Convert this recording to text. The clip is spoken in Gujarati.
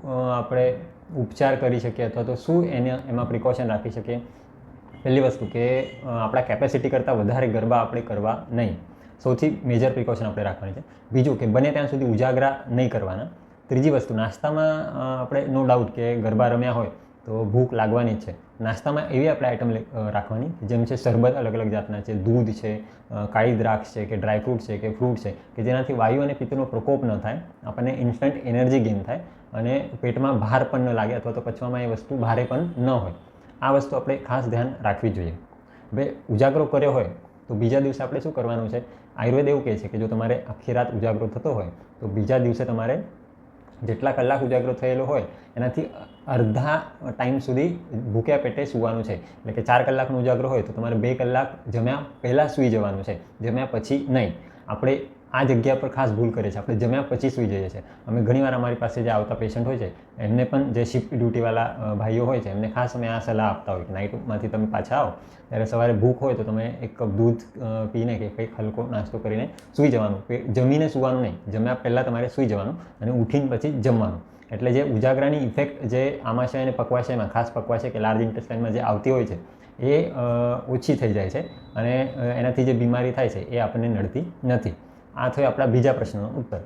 આપણે ઉપચાર કરી શકીએ અથવા તો શું એમાં પ્રિકોશન રાખી શકીએ? પહેલી વસ્તુ કે આપણા કેપેસિટી કરતાં વધારે ગરબા આપણે કરવા નહીં. સૌથી મેજર પ્રિકોશન આપણે રાખવાની છે. બીજું કે બને ત્યાં સુધી ઉજાગરા નહીં કરવાના. ત્રીજી વસ્તુ, નાસ્તામાં આપણે નો ડાઉટ કે ગરબા રમ્યા હોય તો ભૂખ લાગવાની જ છે. નાસ્તામાં એવી આપણે આઈટમ રાખવાની જેમ છે શરબત અલગ અલગ જાતના છે, દૂધ છે, કાળી દ્રાક્ષ છે કે ડ્રાયફ્રૂટ છે કે ફ્રૂટ છે, કે જેનાથી વાયુ અને પિત્તનો પ્રકોપ ન થાય, આપણને ઇન્સ્ટન્ટ એનર્જી ગેઇન થાય અને પેટમાં ભાર પણ ન લાગે અથવા તો પચવામાં એ વસ્તુ ભારે પણ ન હોય. આ વસ્તુ આપણે ખાસ ધ્યાન રાખવી જોઈએ. હવે ઉજાગરો કર્યો હોય તો બીજા દિવસે આપણે શું કરવાનું છે? આયુર્વેદ એવું કહે છે કે જો તમારે આખી રાત ઉજાગરો થતો હોય તો બીજા દિવસે તમારે જેટલા કલાક ઉજાગરો થયેલો હોય એનાથી અડધા ટાઈમ સુધી ભૂખ્યા પેટે સૂવાનું છે. એટલે કે 4 કલાકનો ઉજાગરો હોય તો તમારે 2 કલાક જમ્યા પહેલાં સૂઈ જવાનું છે, જમ્યા પછી નહીં. આપણે આ જગ્યા પર ખાસ ભૂલ કરીએ છીએ, આપણે જમ્યા પછી સૂઈ જઈએ છીએ. અમે ઘણીવાર અમારી પાસે જે આવતા પેશન્ટ હોય છે એમને પણ જે શિફ્ટ ડ્યુટીવાળા ભાઈઓ હોય છે એમને ખાસ અમે આ સલાહ આપતા હોય કે નાઇટમાંથી તમે પાછા આવો ત્યારે સવારે ભૂખ હોય તો તમે 1 કપ દૂધ પીને કે કંઈક હલકો નાસ્તો કરીને સૂઈ જવાનું. જમીને સૂવાનું નહીં, જમ્યા પહેલાં તમારે સૂઈ જવાનું અને ઉઠીને પછી જમવાનું. એટલે જે ઉજાગરાની ઇફેક્ટ જે આમાશય અને પક્વાશયમાં, ખાસ પક્વાશય કે લાર્જ ઇન્ટેસ્ટાઇનમાં જે આવતી હોય છે એ ઓછી થઈ જાય છે અને એનાથી જે બીમારી થાય છે એ આપણને નડતી નથી. આ થયો આપણા બીજા પ્રશ્નનો ઉત્તર.